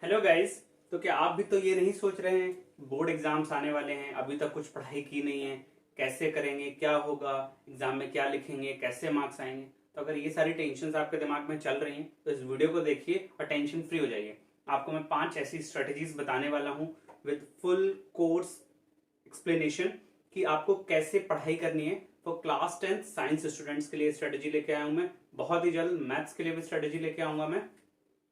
Hello guys. तो क्या आप भी तो ये नहीं सोच रहे हैं बोर्ड एग्जाम्स आने वाले हैं, अभी तक कुछ पढ़ाई की नहीं है, कैसे करेंगे, क्या होगा एग्जाम में, क्या लिखेंगे, कैसे मार्क्स आएंगे। तो अगर ये सारी टेंशन आपके दिमाग में चल रही हैं तो इस वीडियो को देखिए और टेंशन फ्री हो जाइए। आपको मैं 5 ऐसी स्ट्रेटेजीज बताने वाला हूँ विद फुल कोर्स एक्सप्लेनेशन कि आपको कैसे पढ़ाई करनी है। तो क्लास 10 साइंस स्टूडेंट्स के लिए स्ट्रेटेजी लेके आया हूं मैं, बहुत ही जल्द मैथ्स के लिए भी स्ट्रेटेजी लेके आऊंगा मैं।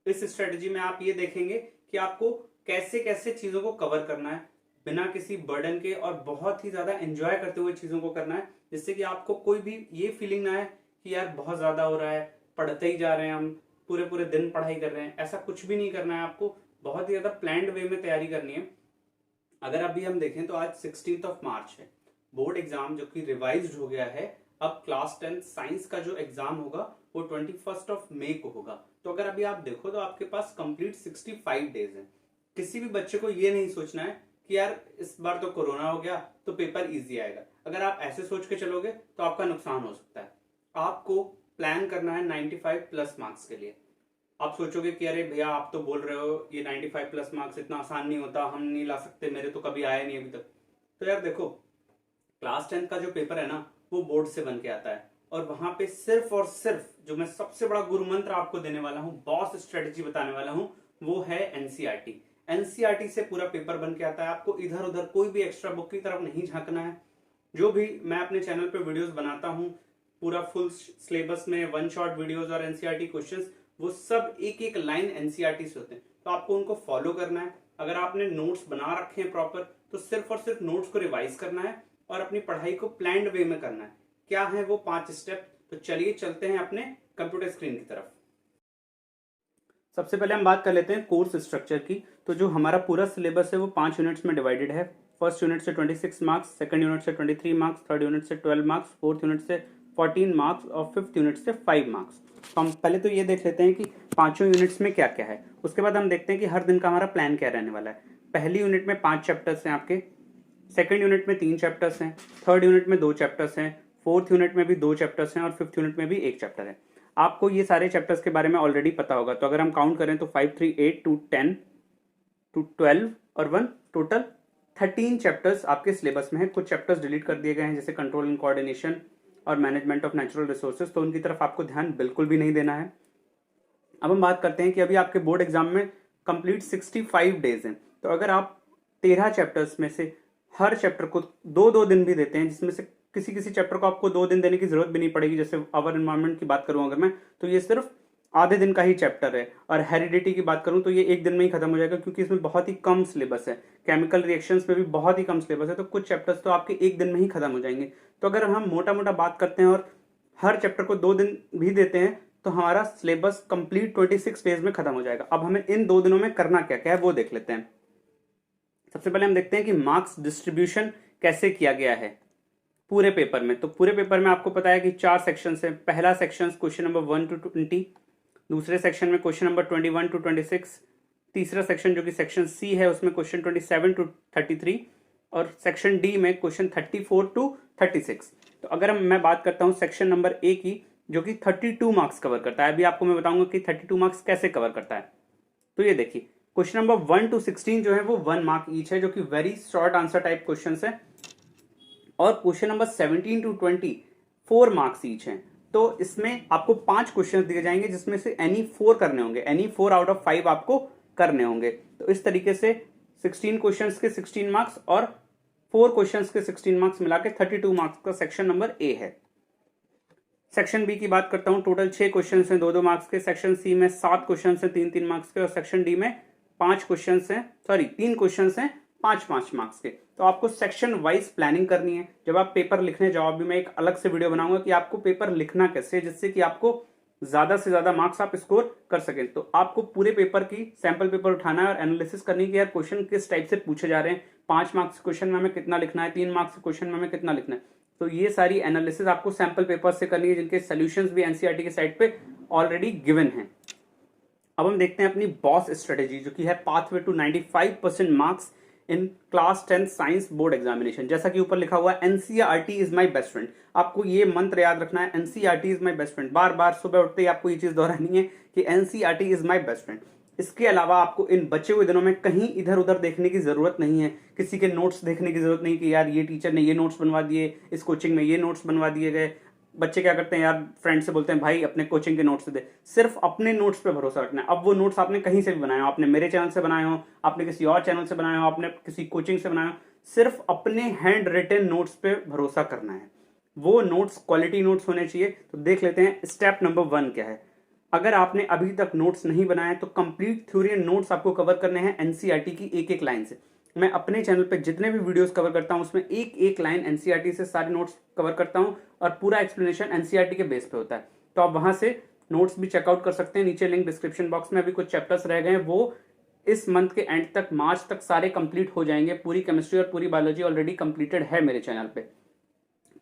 इस स्ट्रेटेजी में आप ये देखेंगे कि आपको कैसे कैसे चीजों को कवर करना है बिना किसी बर्डन के, और बहुत ही ज्यादा एंजॉय करते हुए चीजों को करना है, जिससे कि आपको कोई भी ये फीलिंग ना है कि यार बहुत ज्यादा हो रहा है, पढ़ते ही जा रहे हैं हम, पूरे पूरे दिन पढ़ाई कर रहे हैं। ऐसा कुछ भी नहीं करना है आपको, बहुत ही ज्यादा प्लान्ड वे में तैयारी करनी है। अगर अभी हम देखें तो आज 16 ऑफ मार्च है, बोर्ड एग्जाम जो कि रिवाइज्ड हो गया है। अब क्लास 10 साइंस का जो एग्जाम होगा वो 21 ऑफ मई को होगा। तो अगर अभी आप देखो तो आपके पास कंप्लीट 65 डेज है। किसी भी बच्चे को ये नहीं सोचना है कि यार इस बार तो कोरोना हो गया तो पेपर इजी आएगा। अगर आप ऐसे सोच के चलोगे तो आपका नुकसान हो सकता है। आपको प्लान करना है 95 प्लस मार्क्स के लिए। आप सोचोगे कि अरे भैया आप तो बोल रहे हो ये 95 प्लस मार्क्स इतना आसान नहीं होता, हम नहीं ला सकते, मेरे तो कभी आया नहीं अभी तक। तो यार देखो, क्लास 10 का जो पेपर है ना वो बोर्ड से बन के आता है, और वहां पे सिर्फ और सिर्फ जो मैं सबसे बड़ा गुरु मंत्र आपको देने वाला हूँ, बॉस स्ट्रेटेजी बताने वाला हूँ, वो है एनसीईआरटी। एनसीईआरटी से पूरा पेपर बन के आता है। आपको इधर उधर कोई भी एक्स्ट्रा बुक की तरफ नहीं झांकना है। जो भी मैं अपने चैनल पे वीडियोस बनाता हूँ पूरा फुल सिलेबस में, वन शॉट वीडियोस और एनसीईआरटी क्वेश्चंस, वो सब एक एक लाइन एनसीईआरटी से होते हैं, तो आपको उनको फॉलो करना है। अगर आपने नोट्स बना रखे हैं प्रॉपर तो सिर्फ और सिर्फ नोट्स को रिवाइज करना है और अपनी पढ़ाई को प्लान्ड वे में करना है। क्या है वो 5 स्टेप? तो चलिए चलते हैं अपने कंप्यूटर स्क्रीन की तरफ। सबसे पहले हम बात कर लेते हैं कोर्स स्ट्रक्चर की। तो जो हमारा पूरा सिलेबस है वो 5 यूनिट्स में डिवाइडेड है। फर्स्ट यूनिट से 26 मार्क्स, सेकंड यूनिट से 23 मार्क्स, थर्ड यूनिट से 12 मार्क्स, फोर्थ यूनिट से 14 मार्क्स और फिफ्थ यूनिट से 5 मार्क्स। तो हम पहले तो ये देख लेते हैं कि पांचों यूनिट्स में क्या क्या है। उसके बाद हम देखते हैं कि हर दिन का हमारा प्लान क्या रहने वाला है। पहली यूनिट में 5 चैप्टर्स हैं आपके, सेकंड यूनिट में 3 चैप्टर्स हैं, थर्ड यूनिट में 2 चैप्टर्स हैं, फोर्थ यूनिट में भी 2 चैप्टर्स हैं और फिफ्थ यूनिट में भी 1 चैप्टर है। आपको ये सारे चैप्टर्स के बारे में ऑलरेडी पता होगा। तो अगर हम काउंट करें तो 5, 3, 8 टू 10 टू 12 और 1, टोटल 13 चैप्टर्स आपके सिलेबस में है। कुछ चैप्टर्स डिलीट कर दिए गए हैं जैसे कंट्रोल एंड कोऑर्डिनेशन और मैनेजमेंट ऑफ नेचुरल रिसोर्सेज, तो उनकी तरफ आपको ध्यान बिल्कुल भी नहीं देना है। अब हम बात करते हैं कि अभी आपके बोर्ड एग्जाम में कंप्लीट 65 डेज हैं। तो अगर आप 13 चैप्टर्स में से हर चैप्टर को 2-2 दिन भी देते हैं, जिसमें से किसी किसी चैप्टर को आपको 2 दिन देने की जरूरत भी नहीं पड़ेगी, जैसे अवर एनवायरनमेंट की बात करूं अगर मैं, तो ये सिर्फ आधे दिन का ही चैप्टर है। और हेरिडिटी की बात करूं तो ये 1 दिन में ही खत्म हो जाएगा, क्योंकि इसमें बहुत ही कम सिलेबस है। केमिकल रिएक्शंस में भी बहुत ही कम सिलेबस है, तो कुछ चैप्टर्स तो आपके 1 दिन में ही खत्म हो जाएंगे। तो अगर हम मोटा मोटा बात करते हैं और हर चैप्टर को 2 दिन भी देते हैं तो हमारा सिलेबस कंप्लीट 26 डेज में खत्म हो जाएगा। अब हमें इन 2 दिनों में करना क्या क्या है वो देख लेते हैं। सबसे पहले हम देखते हैं कि मार्क्स डिस्ट्रीब्यूशन कैसे किया गया है पूरे पेपर में। तो पूरे पेपर में आपको पता है कि 4 सेक्शन है। पहला सेक्शन क्वेश्चन नंबर 1 टू 20, दूसरे सेक्शन में क्वेश्चन नंबर 21 टू 26, तीसरा सेक्शन जो कि सेक्शन सी है उसमें क्वेश्चन 27 टू 33, और सेक्शन डी में क्वेश्चन 34 टू 36। तो अगर मैं बात करता हूं सेक्शन नंबर ए की, जो कि 32 मार्क्स कवर करता है। अभी आपको मैं बताऊंगा कि 32 मार्क्स कैसे कवर करता है। तो ये देखिए, क्वेश्चन नंबर 1 टू 16 जो है वो 1 मार्क ईच है, जो कि very short answer type question है। और question number 17 to 20 4 marks each हैं। तो इसमें आपको 5 क्वेश्चन दिए जाएंगे, जिसमें से एनी 4 करने होंगे, एनी 4 आउट ऑफ 5 आपको करने होंगे। तो इस तरीके से 16 क्वेश्चन के 16 मार्क्स और 4 क्वेश्चन के 16 मार्क्स मिला के 32 मार्क्स का सेक्शन नंबर ए है। सेक्शन बी की बात करता हूं, टोटल 6 क्वेश्चन हैं 2-2 मार्क्स के। सेक्शन सी में 7 क्वेश्चन हैं 3-3 मार्क्स के, और सेक्शन डी में 3 क्वेश्चन हैं 5-5 मार्क्स के। तो आपको सेक्शन वाइज प्लानिंग करनी है। जब आप पेपर लिखने जाओ, अभी मैं एक अलग से वीडियो बनाऊंगा कि आपको पेपर लिखना कैसे, जिससे कि आपको ज्यादा से ज्यादा मार्क्स आप स्कोर कर सकें। तो आपको पूरे पेपर की सैंपल पेपर उठाना है और एनालिसिस करनी है कि यार क्वेश्चन किस टाइप से पूछे जा रहे हैं, 5 मार्क्स क्वेश्चन में हमें कितना लिखना है, 3 मार्क्स क्वेश्चन में हमें कितना लिखना है। तो ये सारी एनालिसिस आपको सैंपल पेपर से करनी है, जिनके सोल्यूशंस भी एनसीईआरटी के साइट पे ऑलरेडी गिवन हैं। अब हम देखते हैं अपनी बॉस स्ट्रेटेजी, जो कि है pathway to 95% marks in class 10 science board examination. जैसा कि ऊपर लिखा हुआ है, NCERT is my best friend. आपको ये मंत्र याद रखना है, NCERT is my best friend. बार बार सुबह उठते ही आपको ये चीज दोहरानी है कि NCERT is my best friend. इसके अलावा आपको इन बचे हुए दिनों में कहीं इधर उधर देखने की जरूरत नहीं है, किसी के नोट्स देखने की जरूरत नहीं कि यार ये टीचर ने ये नोट्स बनवा दिए, इस कोचिंग में ये नोट्स बनवा दिए गए। बच्चे क्या करते हैं यार, फ्रेंड से बोलते हैं भाई अपने कोचिंग के नोट्स दे, सिर्फ अपने नोट्स पे भरोसा रखना है। अब वो नोट्स आपने कहीं से भी बनाए हो, आपने मेरे चैनल से बनाए हो, आपने किसी और चैनल से बनाए हो, आपने किसी कोचिंग से बनाए हो, सिर्फ अपने हैंड रिटन नोट्स पे भरोसा करना है। वो नोट्स क्वालिटी नोट्स होने चाहिए। तो देख लेते हैं स्टेप नंबर 1 क्या है। अगर आपने अभी तक नोट्स नहीं बनाए तो कंप्लीट थ्योरी एंड नोट्स आपको कवर करने हैं एनसीईआरटी की एक एक लाइन से। मैं अपने चैनल पे जितने भी वीडियोस कवर करता हूं उसमें एक एक लाइन एनसीईआरटी से सारे नोट्स कवर करता हूं और पूरा एक्सप्लेनेशन एनसीईआरटी के बेस पे होता है। तो आप वहां से नोट्स भी चेकआउट कर सकते हैं। नीचे लिंक डिस्क्रिप्शन बॉक्स में, अभी कुछ चैप्टर्स रह गए हैं, वो इस मंथ के एंड तक, मार्च तक सारे कंप्लीट हो जाएंगे। पूरी केमिस्ट्री और पूरी बायोलॉजी ऑलरेडी कंप्लीटेड है मेरे चैनल पे।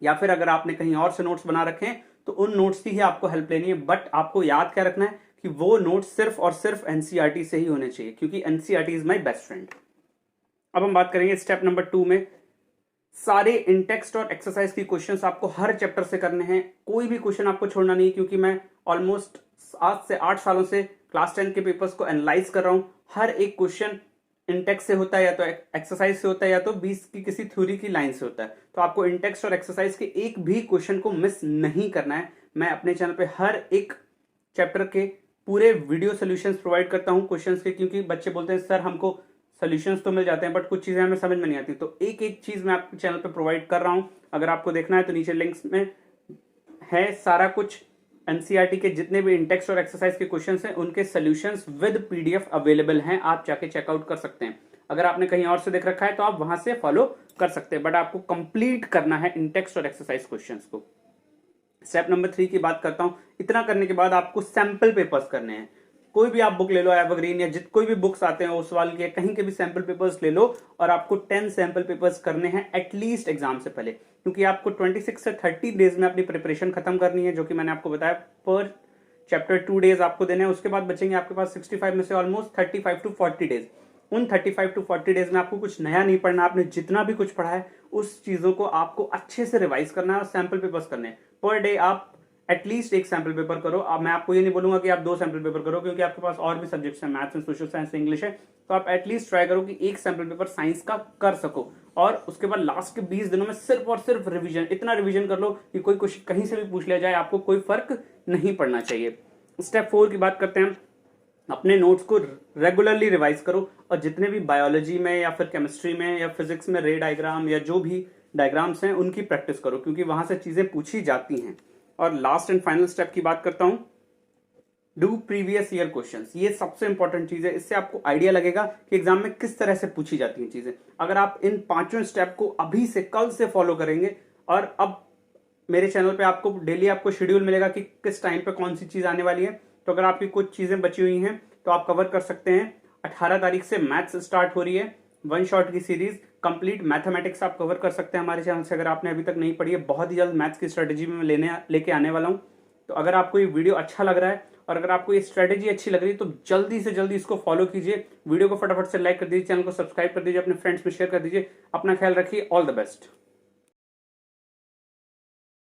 या फिर अगर आपने कहीं और से नोट्स बना रखे हैं तो उन नोट्स की ही आपको हेल्प लेनी है। बट आपको याद क्या रखना है कि वो नोट्स सिर्फ और सिर्फ एनसीईआरटी से ही होने चाहिए, क्योंकि NCERT is my best friend. अब हम बात करेंगे स्टेप नंबर 2 में। सारे इन टेक्स्ट और एक्सरसाइज की क्वेश्चंस आपको हर चैप्टर से करने हैं, कोई भी क्वेश्चन आपको छोड़ना नहीं, क्योंकि मैं ऑलमोस्ट 7 से 8 सालों से क्लास 10 के पेपर्स को एनालाइज कर रहा हूं। हर एक क्वेश्चन इंटेक्स से होता है, या तो एक्सरसाइज से होता है, या तो 20 की किसी थ्योरी की लाइन से होता है। तो आपको इंटेक्स और एक्सरसाइज के एक भी क्वेश्चन को मिस नहीं करना है। मैं अपने चैनल पे हर एक चैप्टर के पूरे वीडियो सोल्यूशंस प्रोवाइड करता हूं क्वेश्चंस के, क्योंकि बच्चे बोलते हैं सर हमको सोल्यूशंस तो मिल जाते हैं बट कुछ चीजें हमें समझ में नहीं आती। तो एक एक चीज मैं आपके चैनल पे प्रोवाइड कर रहा हूं। अगर आपको देखना है तो नीचे लिंक्स में है सारा कुछ। एनसीईआरटी के जितने भी इंटेक्स्ट और एक्सरसाइज के क्वेश्चंस हैं उनके सॉल्यूशंस विद पीडीएफ अवेलेबल हैं, आप जाके चेकआउट कर सकते हैं। अगर आपने कहीं और से देख रखा है तो आप वहां से फॉलो कर सकते हैं, बट आपको कंप्लीट करना है इंटेक्स्ट और एक्सरसाइज क्वेश्चंस को। स्टेप नंबर 3 की बात करता हूं। इतना करने के बाद आपको सैंपल पेपर्स करने हैं। कोई भी आप बुक ले लो, एवरग्रीन या कोई भी बुक्स आते हैं उस वाल के, कहीं के भी सैंपल पेपर्स ले लो और आपको 10 सैंपल पेपर्स करने हैं एटलीस्ट एग्जाम से पहले, क्योंकि आपको 26 से 30 डेज में अपनी प्रिपरेशन खत्म करनी है, जो कि मैंने आपको बताया पर चैप्टर 2 डेज आपको देने हैं। उसके बाद बचेंगे आपके पास 65 में से ऑलमोस्ट 35 टू 40 डेज। उन 35 टू 40 डेज में आपको कुछ नया नहीं पढ़ना। आपने जितना भी कुछ पढ़ा है उस चीजों को आपको अच्छे से रिवाइज करना है और सैंपल पेपर्स करने हैं। पर डे आप एटलीस्ट एक सैंपल पेपर करो। अब मैं आपको ये नहीं बोलूंगा कि आप 2 सैंपल पेपर करो, क्योंकि आपके पास और भी सब्जेक्ट्स हैं, maths and social science, English है। तो आप एटलीस्ट ट्राई करो कि एक सैंपल पेपर साइंस का कर सको, और उसके बाद लास्ट के 20 दिनों में सिर्फ और सिर्फ रिवीजन। इतना रिवीजन कर लो कि कोई क्वेश्चन कहीं से भी पूछ लिया जाए, आपको कोई फर्क नहीं पड़ना चाहिए। स्टेप 4 की बात करते हैं। अपने नोट्स को रेगुलरली रिवाइज करो, और जितने भी बायोलॉजी में या फिर केमिस्ट्री में या फिजिक्स में रे डायग्राम या जो भी डायग्राम्स हैं उनकी प्रैक्टिस करो, क्योंकि वहां से चीजें पूछी जाती हैं। और लास्ट एंड फाइनल स्टेप की बात करता हूं, डू प्रीवियस ईयर क्वेश्चंस। ये सबसे इंपॉर्टेंट चीज है। इससे आपको आइडिया लगेगा कि एग्जाम में किस तरह से पूछी जाती हैं चीजें। अगर आप इन 5 स्टेप को अभी से, कल से फॉलो करेंगे, और अब मेरे चैनल पे आपको डेली आपको शेड्यूल मिलेगा कि किस टाइम पे कौन सी चीज आने वाली है। तो अगर आपकी कुछ चीजें बची हुई हैं तो आप कवर कर सकते हैं। 18 तारीख से मैथ्स स्टार्ट हो रही है, 1 शॉट की सीरीज। कंप्लीट मैथमेटिक्स आप कवर कर सकते हैं हमारे चैनल से, अगर आपने अभी तक नहीं पढ़ी है। बहुत ही जल्द मैथ्स की स्ट्रेटेजी में लेके आने वाला हूं। तो अगर आपको ये वीडियो अच्छा लग रहा है और अगर आपको ये स्ट्रेटेजी अच्छी लग रही है तो जल्दी से जल्दी इसको फॉलो कीजिए। वीडियो को फटाफट से लाइक कर दीजिए, चैनल को सब्सक्राइब कर दीजिए, अपने फ्रेंड्स में शेयर कर दीजिए। अपना ख्याल रखिए। All the best.